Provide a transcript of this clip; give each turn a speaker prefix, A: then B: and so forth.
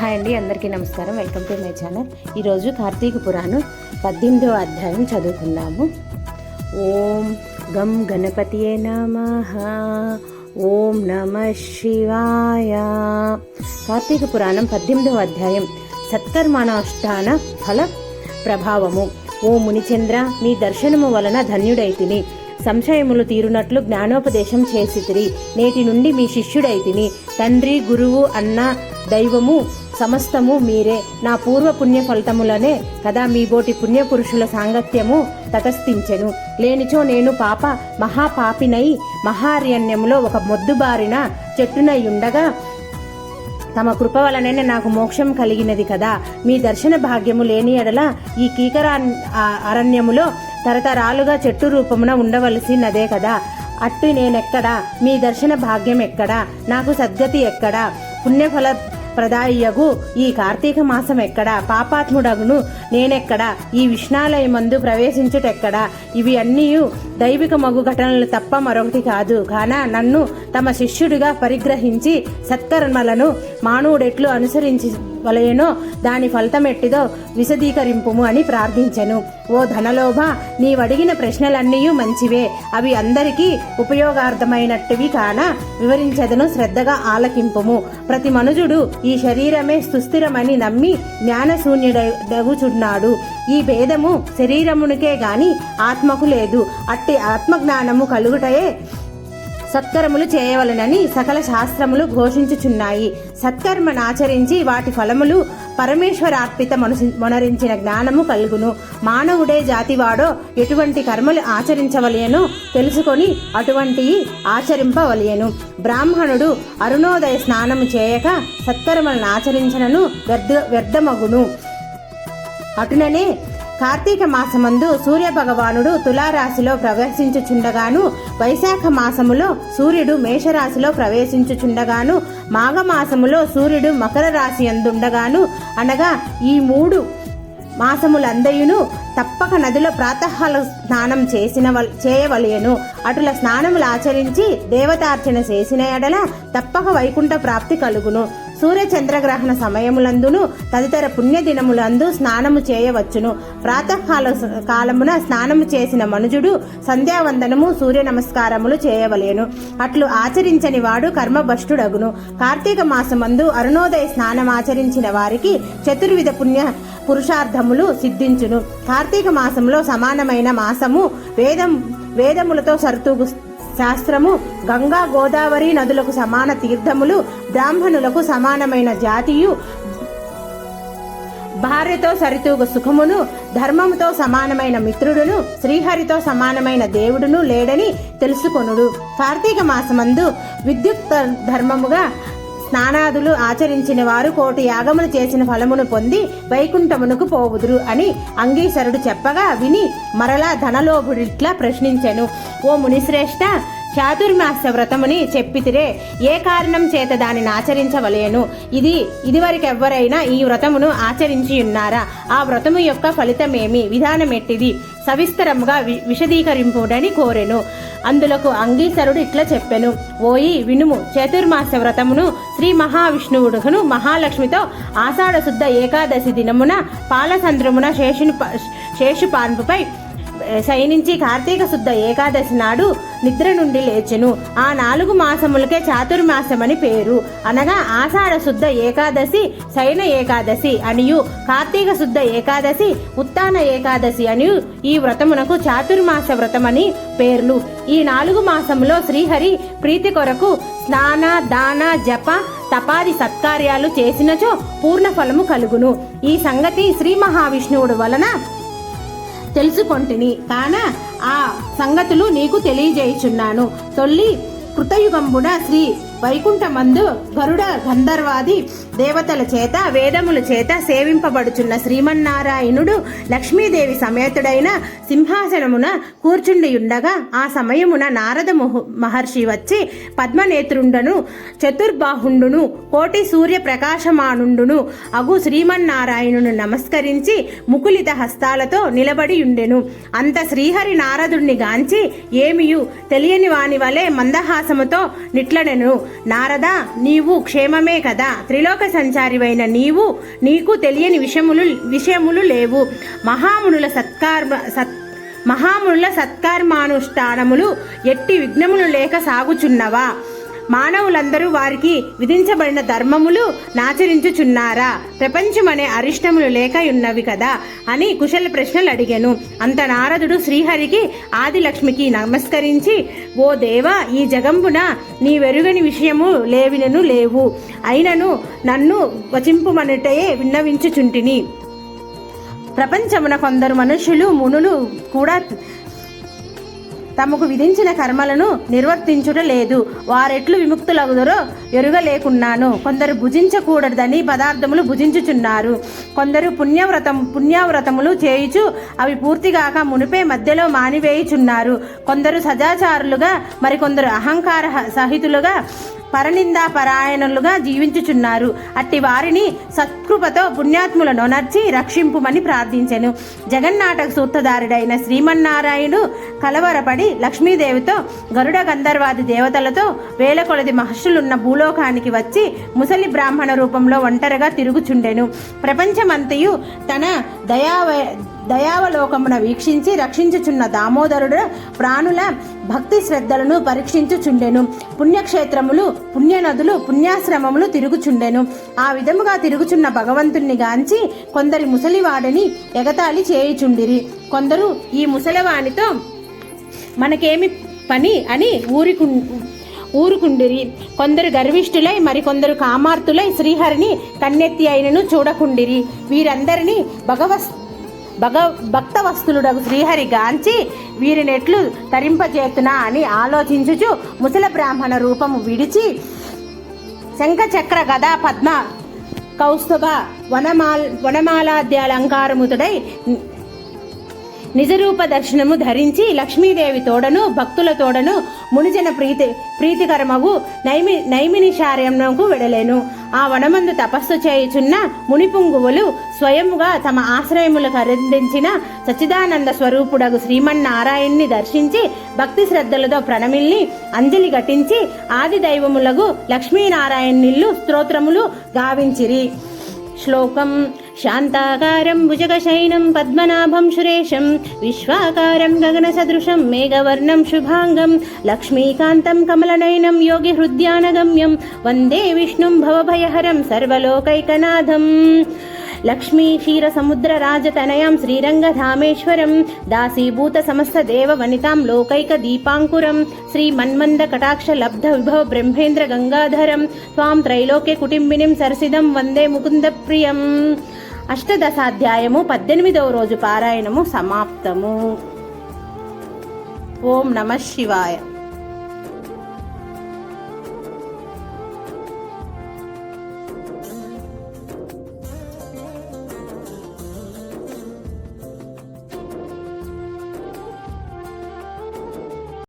A: Hi అండి, అందరికీ నమస్కారం. Welcome to my channel. ఈరోజు కార్తీక పురాణం 18వ అధ్యాయం చదువుకుందాము. ఓం గం గణపతియే నమః. ఓం నమః శివాయ. కార్తీక పురాణం 18వ అధ్యాయం సత్కర్మానుష్ఠాన ఫల ప్రభావము. ఓ మునిచంద్ర, మీ దర్శనము వలన ధన్యుడైతిని. సంశయములు తీరునట్లు జ్ఞానోపదేశం చేసితిరి. నేటి నుండి మీ శిష్యుడైతిని. తండ్రి, గురువు, అన్న, దైవము సమస్తము మీరే. నా పూర్వ పుణ్య ఫలితములనే కదా మీ బోటి పుణ్యపురుషుల సాంగత్యము తటస్థించెను. లేనిచో నేను మహాపాపినై మహారణ్యములో ఒక మొద్దుబారిన చెట్టునై ఉండగా తమ కృప వలననే నాకు మోక్షం కలిగినది కదా. మీ దర్శన భాగ్యము లేని ఎడల ఈ కీకర అరణ్యములో తరతరాలుగా చెట్టు రూపమున ఉండవలసినదే కదా. అట్టు నేనెక్కడా? మీ దర్శన భాగ్యం ఎక్కడా? నాకు సద్గతి ఎక్కడా? పుణ్యఫల ప్రదాయగు ఈ కార్తీక మాసం ఎక్కడా? పాపాత్ముడగును నేనెక్కడా? ఈ విష్ణాలయమందు ప్రవేశించుటెక్కడా? ఇవి అన్నీ దైవిక మగు ఘటనలు తప్ప మరొకటి కాదు. కాన నన్ను తమ శిష్యుడిగా పరిగ్రహించి సత్కర్మలను మానవుడెట్లు అనుసరించవలెనో దాని ఫలితమెట్టిదో విశదీకరింపుము అని ప్రార్థించెను. ఓ ధనలోభ, నీవడిగిన ప్రశ్నలన్నీ మంచివే. అవి అందరికీ ఉపయోగార్థమైనట్టువి కాన వివరించదను, శ్రద్ధగా ఆలకింపుము. ప్రతి మనుజుడు ఈ శరీరమే సుస్థిరమని నమ్మి జ్ఞానశూన్యుడగుచున్నాడు. ఈ భేదము శరీరమునికే గాని ఆత్మకు లేదు. అట్టి ఆత్మజ్ఞానము కలుగుటయే సత్కర్మలు చేయవలనని సకల శాస్త్రములు ఘోషించుచున్నాయి. సత్కర్మనాచరించి వాటి ఫలములు పరమేశ్వరార్పిత మొనరించిన జ్ఞానము కలుగును. మానవుడే జాతివాడో ఎటువంటి కర్మలు ఆచరించవలయనో తెలుసుకొని అటువంటి ఆచరింపవలయను. బ్రాహ్మణుడు అరుణోదయ స్నానము చేయక సత్కర్మలను ఆచరించనను వ్యర్థమగును. అటుననే కార్తీక మాసమందు సూర్య భగవానుడు తులారాశిలో ప్రవేశించుచుండగాను, వైశాఖ మాసములో సూర్యుడు మేషరాశిలో ప్రవేశించుచుండగాను, మాఘమాసములో సూర్యుడు మకర రాశి అందుండగాను, అనగా ఈ 3 మాసములందయును తప్పక నదిలో ప్రాతఃకాల స్నానం చేయవలయను. అటుల స్నానములు ఆచరించి దేవతార్చన చేసిన ఎడల తప్పక వైకుంఠ ప్రాప్తి కలుగును. సూర్య చంద్రగ్రహణ సమయములందును తదితర పుణ్యదినములందు స్నానము చేయవచ్చును. ప్రాతఃకాలమున స్నానము చేసిన మనుజుడు సంధ్యావందనము, సూర్య నమస్కారములు చేయవలేను. అట్లు ఆచరించని వాడు కర్మభ్రష్టుడగును. కార్తీక మాసమందు అరుణోదయ స్నానం ఆచరించిన వారికి చతుర్విధ పుణ్య పురుషార్థములు సిద్ధించును. కార్తీక మాసంలో సమానమైన మాసము వేదములతో సరుతూగు శాస్త్రము, గంగా గోదావరి నదులకు సమాన తీర్థములు, బ్రాహ్మణులకు సమానమైన జాతియు, భార్యతో సరితూగు సుఖమును, ధర్మముతో సమానమైన మిత్రుడును, శ్రీహరితో సమానమైన దేవుడును లేడని తెలుసుకొనుడు. కార్తీక మాసమందు విద్యుక్త ధర్మముగా స్నానాదులు ఆచరించిన వారు 1,000,000 యాగములు చేసిన ఫలమును పొంది వైకుంఠమునకు పోవుదురు అని అంగీసరుడు చెప్పగా విని మరలా ధనలోభుడిట్లా ప్రశ్నించెను. ఓ మునిశ్రేష్ఠ, చాతుర్మాస్య వ్రతముని చెప్పితిరే, ఏ కారణం చేత దానిని ఆచరించవలేను? ఇదివరకెవ్వరైనా ఈ వ్రతమును ఆచరించి ఉన్నారా? ఆ వ్రతము యొక్క ఫలితమేమి? విధానమెట్టిది? సవిస్తరముగా విశదీకరింపుడని కోరెను. అందులకు అంగీసరుడు ఇట్లా చెప్పెను. ఓయి వినుము. చతుర్మాస్య వ్రతమును శ్రీ మహావిష్ణువుడును మహాలక్ష్మితో ఆషాఢ శుద్ధ ఏకాదశి దినమున పాలసంద్రమున శేషుపాన్పుపై శయనించి కార్తీక శుద్ధ ఏకాదశి నాడు నిద్ర నుండి లేచెను. ఆ 4 మాసములకే చాతుర్మాసమని పేరు. అనగా ఆషాఢ శుద్ధ ఏకాదశి, శయన ఏకాదశి అనియు, కార్తీక శుద్ధ ఏకాదశి, ఉత్తాన ఏకాదశి అనియు ఈ వ్రతమునకు చాతుర్మాస వ్రతమని పేర్లు. ఈ 4 మాసములో శ్రీహరి ప్రీతి కొరకు స్నాన, దాన, జప, తపాది సత్కార్యాలు చేసినచో పూర్ణ ఫలము కలుగును. ఈ సంగతి శ్రీ మహావిష్ణువుడు వలన తెలుసుకొంటిని కాన ఆ సంగతులు నీకు తెలియజేయుచున్నాను. తొల్లి కృతయుగంబున శ్రీ వైకుంఠమందు గరుడ గంధర్వాది దేవతల చేత వేదముల చేత సేవింపబడుచున్న శ్రీమన్నారాయణుడు లక్ష్మీదేవి సమేతుడైన సింహాసనమున కూర్చుండియుండగా ఆ సమయమున నారద మహర్షి వచ్చి పద్మనేత్రుండను, చతుర్బాహుండును, కోటి సూర్య ప్రకాశమానుండును అగు శ్రీమన్నారాయణును నమస్కరించి ముకులిత హస్తాలతో నిలబడియుండెను. అంత శ్రీహరి నారదుణ్ణి గాంచి ఏమియు తెలియని వాని వలె మందహాసముతో నిట్లనెను. నారద, నీవు క్షేమమే కదా? త్రిలోక సంచారివైన నీకు తెలియని విషయములు లేవు. మహామునుల సత్కర్మానుష్ఠానములు ఎట్టి విఘ్నములు లేక సాగుచున్నవా? మానవులందరూ వారికి విధించబడిన ధర్మములు నాచరించుచున్నారా? ప్రపంచమనే అరిష్టములు లేక ఉన్నవి కదా అని కుశల ప్రశ్నలు అడిగాను. అంత నారదుడు శ్రీహరికి ఆదిలక్ష్మికి నమస్కరించి, ఓ దేవా, ఈ జగంబున నీ వెరుగని విషయము లేవినను లేవు. అయినను నన్ను వచింపుమనుటయే విన్నవించుచుంటిని. ప్రపంచమున కొందరు మనుషులు మునులు కూడా తమకు విధించిన కర్మలను నిర్వర్తించుట లేదు. వారెట్లు విముక్తులగుదరో ఎరుగలేకున్నాను. కొందరు భుజించకూడదని పదార్థములు భుజించుచున్నారు. కొందరు పుణ్యవ్రతములు చేయుచు అవి పూర్తిగాక మునిపే మధ్యలో మానివేయుచున్నారు. కొందరు సదాచారులుగా, మరికొందరు అహంకార సహితులుగా, పరనిందా పరాయణులుగా జీవించుచున్నారు. అట్టి వారిని సత్కృపతో పుణ్యాత్ములను నర్చి రక్షింపుమని ప్రార్థించెను. జగన్నాటక సూత్రధారుడైన శ్రీమన్నారాయణుడు కలవరపడి లక్ష్మీదేవితో, గరుడ గంధర్వాది దేవతలతో వేల కొలది మహర్షులున్న భూలోకానికి వచ్చి ముసలి బ్రాహ్మణ రూపంలో ఒంటరిగా తిరుగుచుండెను. ప్రపంచమంతయు తన దయావలోకమున వీక్షించి రక్షించుచున్న దామోదరుడు ప్రాణుల భక్తి శ్రద్ధలను పరీక్షించుచుండెను. పుణ్యక్షేత్రములు, పుణ్యనదులు, పుణ్యాశ్రమములు తిరుగుచుండెను. ఆ విధముగా తిరుగుచున్న భగవంతుణ్ణి గాంచి కొందరి ముసలివాడిని ఎగతాళి చేయుచుండిరి. కొందరు ఈ ముసలివానితో మనకేమి పని అని ఊరుకుండిరి. కొందరు గర్విష్ఠులై, మరికొందరు కామార్తులై శ్రీహరిని కన్నెత్తి అయినను చూడకుండిరి. వీరందరినీ భక్తవత్సలుడగు శ్రీహరి గాంచి వీరినెట్లు తరింపజేతునా అని ఆలోచించుచు ముసల బ్రాహ్మణ రూపము విడిచి శంఖచక్ర గదా పద్మ కౌస్తుభ వనమాలాద్యాలంకారముతుడై నిజరూప దర్శనము ధరించి లక్ష్మీదేవి తోడను భక్తుల తోడను మునిజన ప్రీతికరమగు నైమినిశార్యమునకు వెడలేను. ఆ వనమందు తపస్సు చేయుచున్న మునిపుంగువులు స్వయముగా తమ ఆశ్రయములకు అందించిన సచ్చిదానంద స్వరూపుడగు శ్రీమన్నారాయణ్ణి దర్శించి భక్తి శ్రద్ధలతో ప్రణమిల్ని అంజలి ఘటించి ఆది దైవములగు లక్ష్మీనారాయణిల్లు స్తోత్రములు గావించిరి. శ్లోకం: శాంతాకారం భుజగశయనం పద్మనాభం సురేశం విశ్వాకారం గగనసదృశం మేఘవర్ణం శుభాంగం లక్ష్మీకాంతం కమలనయనం యోగి హృద్యానగమ్యం వందే విష్ణుం భవభయహరం సర్వలోకైకనాథం. లక్ష్మీ క్షీర సముద్ర రాజతనయాం శ్రీరంగధామేశ్వరం దాసీభూత సమస్త దేవ వనితాం లోకైక దీపాంకురం శ్రీ మన్మంద కటాక్ష లబ్ధ విభవ బ్రహ్మేంద్ర గంగాధరం త్వాం త్రైలోక్య కుటుంబినిం సరసిదం వందే ముకుంద ప్రియం. అష్టదశాధ్యాయము 18వ రోజు పారాయణము సమాప్తము. ఓం నమః శివాయ.